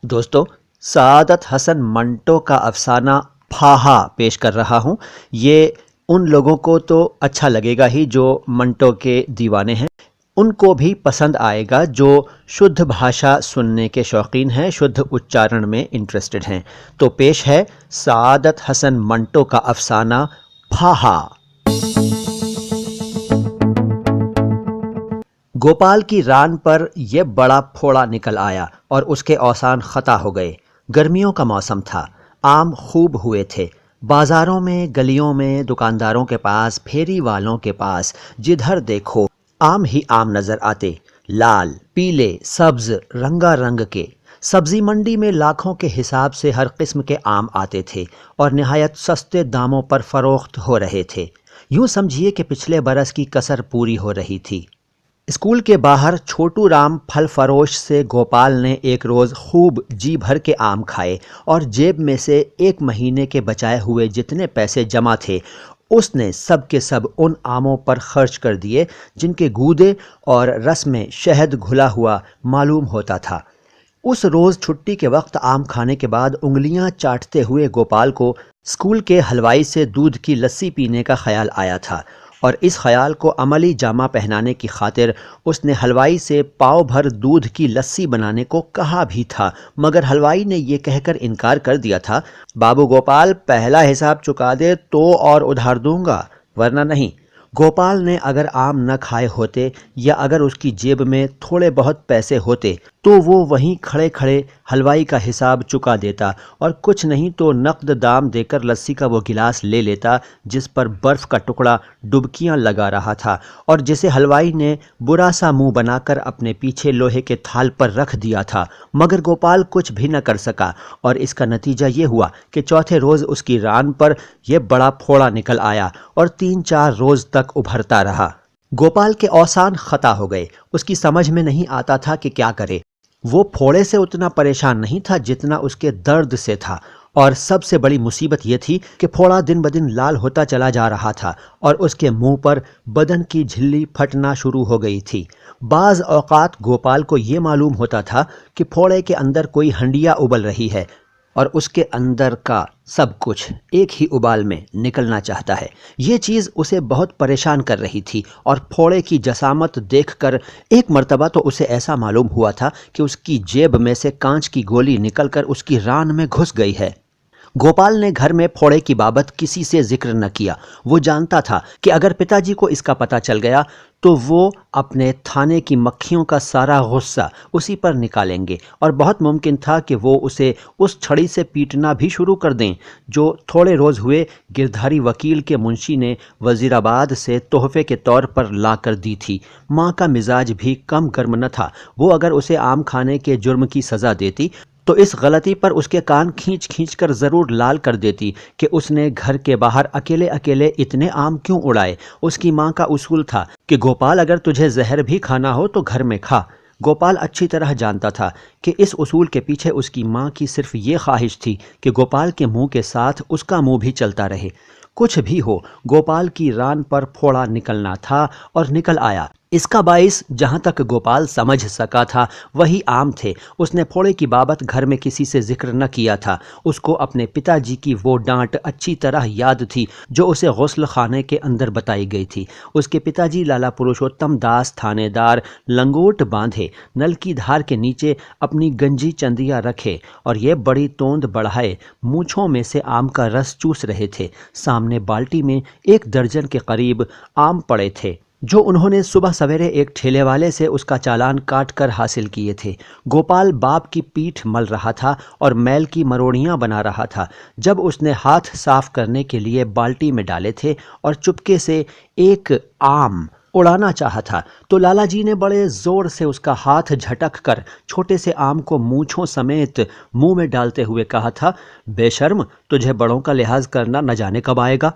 दोस्तों, सआदत हसन मंटो का अफ़साना फाहा पेश कर रहा हूँ। ये उन लोगों को तो अच्छा लगेगा ही जो मंटो के दीवाने हैं। उनको भी पसंद आएगा जो शुद्ध भाषा सुनने के शौकीन हैं, शुद्ध उच्चारण में इंटरेस्टेड हैं। तो पेश है सआदत हसन मंटो का अफ़साना फाहा। गोपाल की रान पर यह बड़ा फोड़ा निकल आया और उसके औसान ख़ता हो गए। गर्मियों का मौसम था। आम खूब हुए थे। बाज़ारों में, गलियों में, दुकानदारों के पास, फेरी वालों के पास, जिधर देखो आम ही आम नज़र आते। लाल, पीले, सब्ज़, रंगारंग के। सब्ज़ी मंडी में लाखों के हिसाब से हर किस्म के आम आते थे और निहायत सस्ते दामों पर फ़रोख्त हो रहे थे। यूँ समझिए कि पिछले बरस की कसर पूरी हो रही थी। स्कूल के बाहर छोटू राम फल फरोश से गोपाल ने एक रोज़ खूब जी भर के आम खाए और जेब में से 1 महीने के बचाए हुए जितने पैसे जमा थे उसने सब के सब उन आमों पर खर्च कर दिए जिनके गूदे और रस में शहद घुला हुआ मालूम होता था। उस रोज़ छुट्टी के वक्त आम खाने के बाद उंगलियां चाटते हुए गोपाल को स्कूल के हलवाई से दूध की लस्सी पीने का ख्याल आया था और इस ख्याल को अमली जामा पहनाने की खातिर उसने हलवाई से पाव भर दूध की लस्सी बनाने को कहा भी था, मगर हलवाई ने यह कहकर इनकार कर दिया था, बाबू गोपाल पहला हिसाब चुका दे तो और उधार दूंगा, वरना नहीं। गोपाल ने अगर आम न खाए होते या अगर उसकी जेब में थोड़े बहुत पैसे होते तो वो वहीं खड़े खड़े हलवाई का हिसाब चुका देता और कुछ नहीं तो नकद दाम देकर लस्सी का वो गिलास ले लेता जिस पर बर्फ़ का टुकड़ा डुबकियां लगा रहा था और जिसे हलवाई ने बुरा सा मुंह बनाकर अपने पीछे लोहे के थाल पर रख दिया था। मगर गोपाल कुछ भी न कर सका और इसका नतीजा ये हुआ कि चौथे रोज़ उसकी रान पर यह बड़ा फोड़ा निकल आया और 3-4 रोज़ तक उभरता रहा। गोपाल के औसान ख़ता हो गए। उसकी समझ में नहीं आता था कि क्या करे। वो फोड़े से उतना परेशान नहीं था जितना उसके दर्द से था और सबसे बड़ी मुसीबत यह थी कि फोड़ा दिन ब दिन लाल होता चला जा रहा था और उसके मुंह पर बदन की झिल्ली फटना शुरू हो गई थी। बाज़ औक़ात गोपाल को ये मालूम होता था कि फोड़े के अंदर कोई हंडिया उबल रही है और उसके अंदर का सब कुछ एक ही उबाल में निकलना चाहता है। ये चीज़ उसे बहुत परेशान कर रही थी और फोड़े की जसामत देखकर एक मर्तबा तो उसे ऐसा मालूम हुआ था कि उसकी जेब में से कांच की गोली निकलकर उसकी रान में घुस गई है। गोपाल ने घर में फोड़े की बाबत किसी से जिक्र न किया। वो जानता था कि अगर पिताजी को इसका पता चल गया तो वो अपने थाने की मक्खियों का सारा गुस्सा उसी पर निकालेंगे और बहुत मुमकिन था कि वो उसे उस छड़ी से पीटना भी शुरू कर दें जो थोड़े रोज़ हुए गिरधारी वकील के मुंशी ने वज़ीराबाद से तोहफे के तौर पर ला कर दी थी। माँ का मिजाज भी कम गर्म न था। वो अगर उसे आम खाने के जुर्म की सज़ा देती तो इस गलती पर उसके कान खींच खींच कर ज़रूर लाल कर देती कि उसने घर के बाहर अकेले अकेले इतने आम क्यों उड़ाए। उसकी माँ का उसूल था कि गोपाल अगर तुझे जहर भी खाना हो तो घर में खा। गोपाल अच्छी तरह जानता था कि इस उसूल के पीछे उसकी माँ की सिर्फ ये ख्वाहिश थी कि गोपाल के मुंह के साथ उसका मुंह भी चलता रहे। कुछ भी हो, गोपाल की रान पर फोड़ा निकलना था और निकल आया। इसका बाइस जहाँ तक गोपाल समझ सका था वही आम थे। उसने फोड़े की बाबत घर में किसी से जिक्र न किया था। उसको अपने पिताजी की वो डांट अच्छी तरह याद थी जो उसे गौसल खाने के अंदर बताई गई थी। उसके पिताजी लाला पुरुषोत्तम दास थानेदार लंगोट बांधे नल की धार के नीचे अपनी गंजी चंदिया रखे और ये बड़ी तोंद बढ़ाए मूँछों में से आम का रस चूस रहे थे। सामने बाल्टी में 1 दर्जन के करीब आम पड़े थे जो उन्होंने सुबह सवेरे एक ठेले वाले से उसका चालान काट कर हासिल किए थे। गोपाल बाप की पीठ मल रहा था और मैल की मरोड़ियाँ बना रहा था। जब उसने हाथ साफ करने के लिए बाल्टी में डाले थे और चुपके से एक आम उड़ाना चाहा था तो लाला जी ने बड़े ज़ोर से उसका हाथ झटक कर छोटे से आम को मूँछों समेत मुंह में डालते हुए कहा था, बेशर्म, तुझे बड़ों का लिहाज करना न जाने कब आएगा।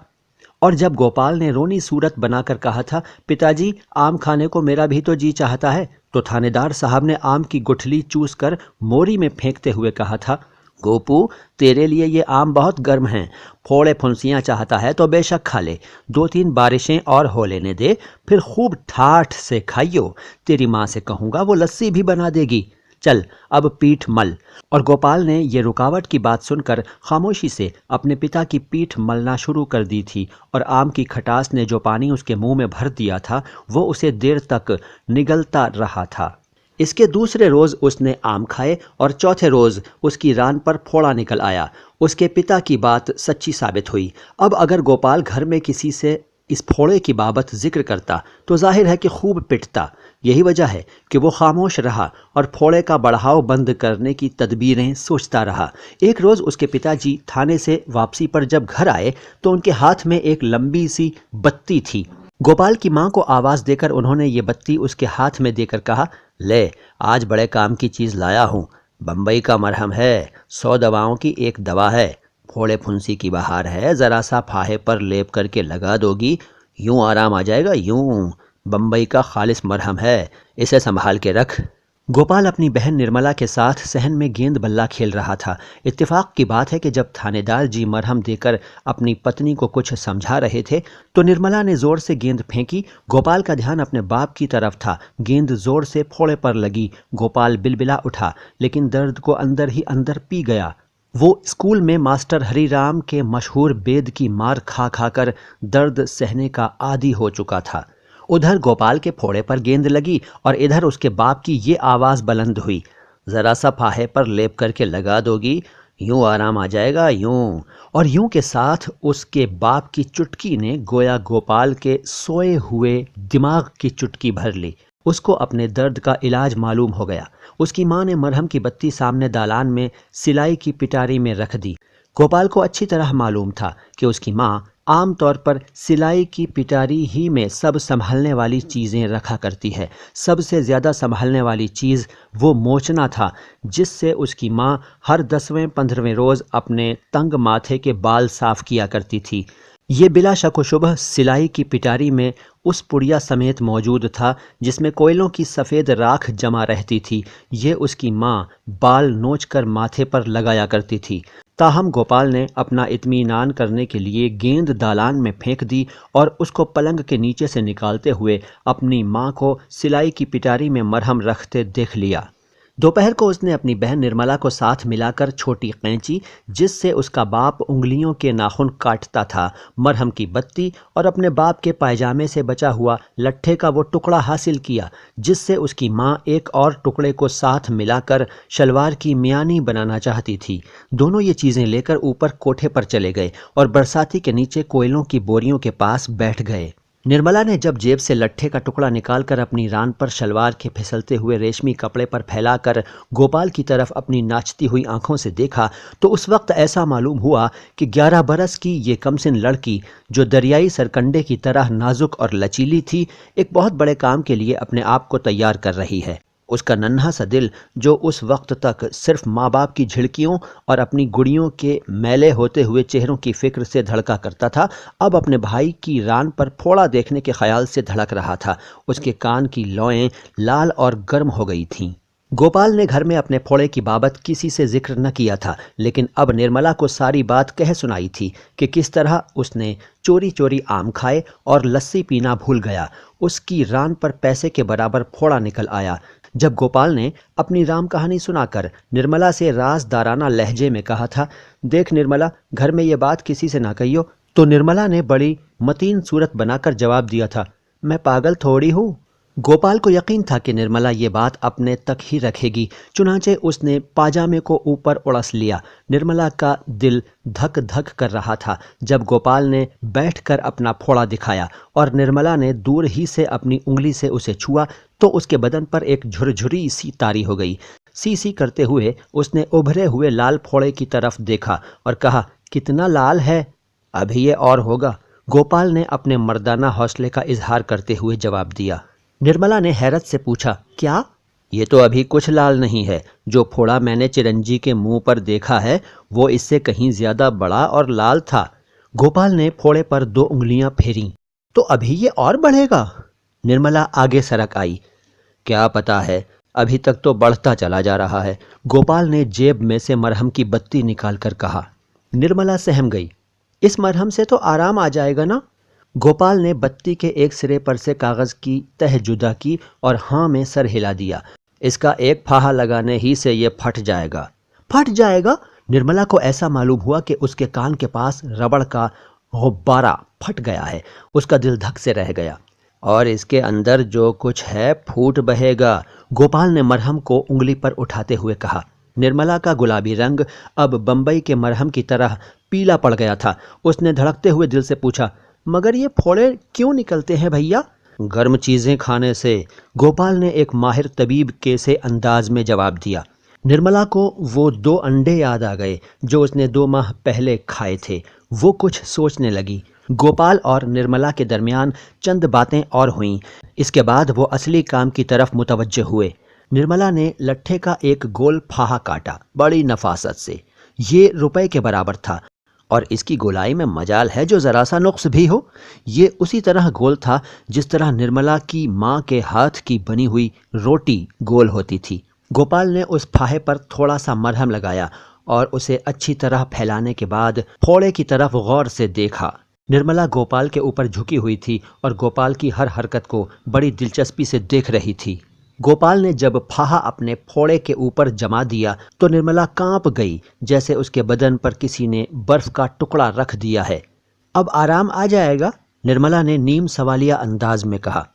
और जब गोपाल ने रोनी सूरत बनाकर कहा था, पिताजी आम खाने को मेरा भी तो जी चाहता है, तो थानेदार साहब ने आम की गुठली चूस कर मोरी में फेंकते हुए कहा था, गोपू, तेरे लिए ये आम बहुत गर्म हैं। फोड़े फुंसियाँ चाहता है तो बेशक खा ले। 2-3 बारिशें और हो लेने दे, फिर खूब ठाठ से खाइयो। तेरी माँ से कहूँगा वो लस्सी भी बना देगी। चल अब पीठ मल। और गोपाल ने ये रुकावट की बात सुनकर खामोशी से अपने पिता की पीठ मलना शुरू कर दी थी और आम की खटास ने जो पानी उसके मुंह में भर दिया था वो उसे देर तक निगलता रहा था। इसके दूसरे रोज उसने आम खाए और चौथे रोज उसकी रान पर फोड़ा निकल आया। उसके पिता की बात सच्ची साबित हुई। अब अगर गोपाल घर में किसी से इस फोड़े की बाबत जिक्र करता तो जाहिर है कि खूब पिटता। यही वजह है कि वो खामोश रहा और फोड़े का बढ़ाव बंद करने की तदबीरें सोचता रहा। एक रोज़ उसके पिताजी थाने से वापसी पर जब घर आए तो उनके हाथ में एक लंबी सी बत्ती थी। गोपाल की माँ को आवाज़ देकर उन्होंने ये बत्ती उसके हाथ में देकर कहा, ले आज बड़े काम की चीज़ लाया हूँ। बम्बई का मरहम है, 100 दवाओं की एक दवा है। फोड़े फुंसी की बहार है, ज़रा सा फाहे पर लेप करके लगा दोगी, यूं आराम आ जाएगा यूं। बम्बई का खालिस मरहम है, इसे संभाल के रख। गोपाल अपनी बहन निर्मला के साथ सहन में गेंद बल्ला खेल रहा था। इत्तेफाक की बात है कि जब थानेदार जी मरहम देकर अपनी पत्नी को कुछ समझा रहे थे तो निर्मला ने जोर से गेंद फेंकी। गोपाल का ध्यान अपने बाप की तरफ था। गेंद जोर से फोड़े पर लगी। गोपाल बिलबिला उठा, लेकिन दर्द को अंदर ही अंदर पी गया। वो स्कूल में मास्टर हरिराम के मशहूर बेद की मार खा खाकर दर्द सहने का आदी हो चुका था। उधर गोपाल के फोड़े पर गेंद लगी और इधर उसके बाप की ये आवाज़ बुलंद हुई, ज़रा सा फाहे पर लेप करके लगा दोगी, यूं आराम आ जाएगा यूं। और यूं के साथ उसके बाप की चुटकी ने गोया गोपाल के सोए हुए दिमाग की चुटकी भर ली। उसको अपने दर्द का इलाज मालूम हो गया। उसकी माँ ने मरहम की बत्ती सामने दालान में सिलाई की पिटारी में रख दी। गोपाल को अच्छी तरह मालूम था कि उसकी माँ आमतौर पर सिलाई की पिटारी ही में सब संभलने वाली चीज़ें रखा करती है। सबसे ज़्यादा संभलने वाली चीज़ वो मोचना था जिससे उसकी माँ हर 10वें 15वें रोज़ अपने तंग माथे के बाल साफ किया करती थी। ये बिला शक व शुबह सिलाई की पिटारी में उस पुड़िया समेत मौजूद था जिसमें कोयलों की सफ़ेद राख जमा रहती थी। ये उसकी माँ बाल नोच कर माथे पर लगाया करती थी। ताहम गोपाल ने अपना इत्मीनान करने के लिए गेंद दालान में फेंक दी और उसको पलंग के नीचे से निकालते हुए अपनी माँ को सिलाई की पिटारी में मरहम रखते देख लिया। दोपहर को उसने अपनी बहन निर्मला को साथ मिलाकर छोटी कैंची जिससे उसका बाप उंगलियों के नाखून काटता था, मरहम की बत्ती और अपने बाप के पायजामे से बचा हुआ लट्ठे का वो टुकड़ा हासिल किया जिससे उसकी माँ एक और टुकड़े को साथ मिलाकर शलवार की मियानी बनाना चाहती थी। दोनों ये चीज़ें लेकर ऊपर कोठे पर चले गए और बरसाती के नीचे कोयलों की बोरियों के पास बैठ गए। निर्मला ने जब जेब से लट्ठे का टुकड़ा निकालकर अपनी रान पर शलवार के फिसलते हुए रेशमी कपड़े पर फैलाकर गोपाल की तरफ अपनी नाचती हुई आंखों से देखा तो उस वक्त ऐसा मालूम हुआ कि 11 बरस की ये कमसिन लड़की जो दरियाई सरकंडे की तरह नाजुक और लचीली थी, एक बहुत बड़े काम के लिए अपने आप को तैयार कर रही है। उसका नन्हा सा दिल जो उस वक्त तक सिर्फ माँ बाप की झिड़कियों और अपनी गुड़ियों के मैले होते हुए चेहरों की फिक्र से धड़का करता था, अब अपने भाई की रान पर फोड़ा देखने के ख्याल से धड़क रहा था। उसके कान की लौएं लाल और गर्म हो गई थीं। गोपाल ने घर में अपने फोड़े की बाबत किसी से जिक्र न किया था, लेकिन अब निर्मला को सारी बात कह सुनाई थी कि किस तरह उसने चोरी चोरी आम खाए और लस्सी पीना भूल गया। उसकी रान पर पैसे के बराबर फोड़ा निकल आया। जब गोपाल ने अपनी राम कहानी सुनाकर निर्मला से राजदाराना लहजे में कहा था, देख निर्मला, घर में ये बात किसी से ना कहियो, तो निर्मला ने बड़ी मतीन सूरत बनाकर जवाब दिया था, मैं पागल थोड़ी हूँ। गोपाल को यकीन था कि निर्मला ये बात अपने तक ही रखेगी, चुनाचे उसने पाजामे को ऊपर उड़स लिया। निर्मला का दिल धक धक कर रहा था जब गोपाल ने बैठकर अपना फोड़ा दिखाया और निर्मला ने दूर ही से अपनी उंगली से उसे छुआ तो उसके बदन पर एक झुरझुरी सी तारी हो गई। सी सी करते हुए उसने उभरे हुए लाल फोड़े की तरफ देखा और कहा, कितना लाल है, अभी ये और होगा। गोपाल ने अपने मर्दाना हौसले का इजहार करते हुए जवाब दिया। निर्मला ने हैरत से पूछा, क्या? ये तो अभी कुछ लाल नहीं है। जो फोड़ा मैंने चिरंजी के मुंह पर देखा है वो इससे कहीं ज्यादा बड़ा और लाल था। गोपाल ने फोड़े पर 2 उंगलियां फेरी। तो अभी ये और बढ़ेगा? निर्मला आगे सरक आई। क्या पता है, अभी तक तो बढ़ता चला जा रहा है। गोपाल ने जेब में से मरहम की बत्ती निकालकर कहा। निर्मला सहम गई। इस मरहम से तो आराम आ जाएगा ना? गोपाल ने बत्ती के एक सिरे पर से कागज की तह जुदा की और हाँ में सर हिला दिया। इसका एक फाहा लगाने ही से ये फट जाएगा। फट जाएगा? निर्मला को ऐसा मालूम हुआ कि उसके कान के पास रबड़ का गुब्बारा फट गया है। उसका दिल धक से रह गया। और इसके अंदर जो कुछ है फूट बहेगा, गोपाल ने मरहम को उंगली पर उठाते हुए कहा। निर्मला का गुलाबी रंग अब बंबई के मरहम की तरह पीला पड़ गया था। उसने धड़कते हुए दिल से पूछा, मगर ये फोड़े क्यों निकलते हैं भैया? गर्म चीजें खाने से, गोपाल ने एक माहिर तबीब के से अंदाज में जवाब दिया। निर्मला को वो 2 अंडे याद आ गए जो उसने 2 माह पहले खाए थे। वो कुछ सोचने लगी। गोपाल और निर्मला के दरमियान चंद बातें और हुईं। इसके बाद वो असली काम की तरफ मुतवज्जे हुए। निर्मला ने लट्ठे का एक गोल फाहा काटा बड़ी नफासत से। ये रुपए के बराबर था और इसकी गोलाई में मजाल है जो ज़रा सा नुक्स भी हो। ये उसी तरह गोल था जिस तरह निर्मला की माँ के हाथ की बनी हुई रोटी गोल होती थी। गोपाल ने उस फाहे पर थोड़ा सा मरहम लगाया और उसे अच्छी तरह फैलाने के बाद फोड़े की तरफ गौर से देखा। निर्मला गोपाल के ऊपर झुकी हुई थी और गोपाल की हर हरकत को बड़ी दिलचस्पी से देख रही थी। गोपाल ने जब फाहा अपने फोड़े के ऊपर जमा दिया तो निर्मला कांप गई, जैसे उसके बदन पर किसी ने बर्फ का टुकड़ा रख दिया है। अब आराम आ जाएगा? निर्मला ने नीम सवालिया अंदाज में कहा।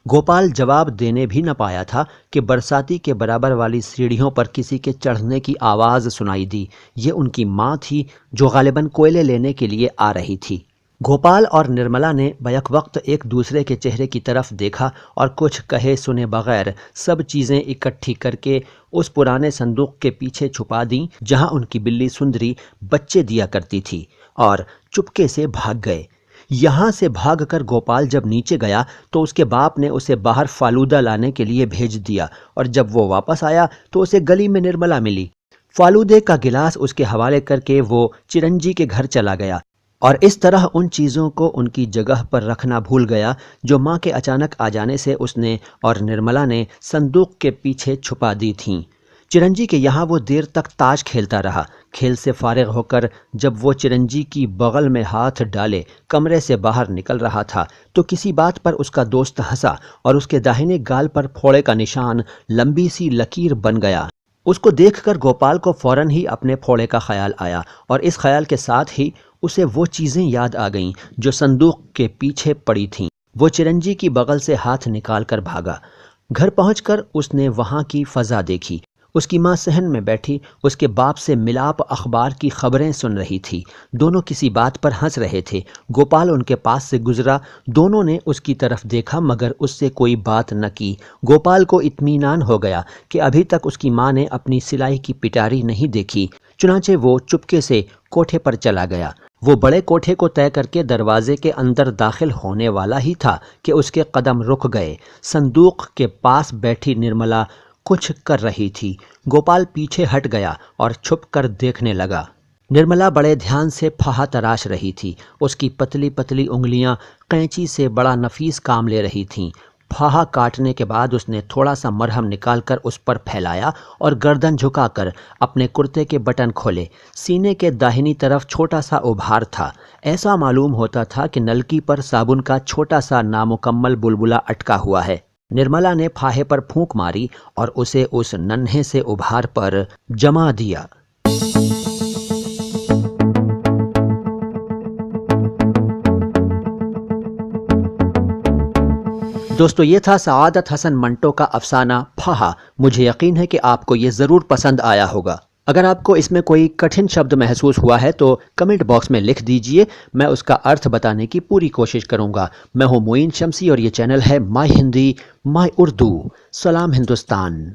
गोपाल जवाब देने भी न पाया था कि बरसाती के बराबर वाली सीढ़ियों पर किसी के चढ़ने की आवाज़ सुनाई दी। ये उनकी माँ थी जो गालिबन कोयले लेने के लिए आ रही थी। गोपाल और निर्मला ने बैक वक्त एक दूसरे के चेहरे की तरफ देखा और कुछ कहे सुने बगैर सब चीज़ें इकट्ठी करके उस पुराने संदूक के पीछे छुपा दी जहां उनकी बिल्ली सुंदरी बच्चे दिया करती थी, और चुपके से भाग गए। यहाँ से भागकर गोपाल जब नीचे गया तो उसके बाप ने उसे बाहर फालूदा लाने के लिए भेज दिया, और जब वो वापस आया तो उसे गली में निर्मला मिली। फालूदे का गिलास उसके हवाले करके वो चिरंजी के घर चला गया और इस तरह उन चीज़ों को उनकी जगह पर रखना भूल गया जो माँ के अचानक आ जाने से उसने और निर्मला ने संदूक के पीछे छुपा दी थीं। चिरंजी के यहाँ वो देर तक ताश खेलता रहा। खेल से फारिग होकर जब वो चिरंजी की बगल में हाथ डाले कमरे से बाहर निकल रहा था तो किसी बात पर उसका दोस्त हंसा और उसके दाहिने गाल पर फोड़े का निशान लंबी सी लकीर बन गया। उसको देखकर गोपाल को फौरन ही अपने फोड़े का ख्याल आया और इस ख्याल के साथ ही उसे वो चीज़ें याद आ गईं जो संदूक के पीछे पड़ी थीं। वो चिरंजी की बगल से हाथ निकाल कर भागा। घर पहुंचकर उसने वहाँ की फ़ज़ा देखी। उसकी माँ सहन में बैठी उसके बाप से मिलाप अखबार की खबरें सुन रही थी। दोनों किसी बात पर हंस रहे थे। गोपाल उनके पास से गुजरा। दोनों ने उसकी तरफ देखा मगर उससे कोई बात न की। गोपाल को इत्मीनान हो गया कि अभी तक उसकी माँ ने अपनी सिलाई की पिटारी नहीं देखी। चुनाचे वो चुपके से कोठे पर चला गया। वो बड़े कोठे को तय करके दरवाजे के अंदर दाखिल होने वाला ही था कि उसके कदम रुक गए। संदूक के पास बैठी निर्मला कुछ कर रही थी। गोपाल पीछे हट गया और छुप कर देखने लगा। निर्मला बड़े ध्यान से फाहा तराश रही थी। उसकी पतली पतली उंगलियां कैंची से बड़ा नफीस काम ले रही थीं। फाहा काटने के बाद उसने थोड़ा सा मरहम निकालकर उस पर फैलाया और गर्दन झुकाकर अपने कुर्ते के बटन खोले। सीने के दाहिनी तरफ छोटा सा उभार था। ऐसा मालूम होता था कि नलकी पर साबुन का छोटा सा नामुकम्मल बुलबुला अटका हुआ है। निर्मला ने फाहे पर फूंक मारी और उसे उस नन्हे से उभार पर जमा दिया। दोस्तों, ये था सआदत हसन मंटो का अफसाना फाहा। मुझे यकीन है कि आपको ये ज़रूर पसंद आया होगा। अगर आपको इसमें कोई कठिन शब्द महसूस हुआ है तो कमेंट बॉक्स में लिख दीजिए, मैं उसका अर्थ बताने की पूरी कोशिश करूंगा। मैं हूं मोइन शम्सी और ये चैनल है माय हिंदी माय उर्दू। सलाम हिंदुस्तान।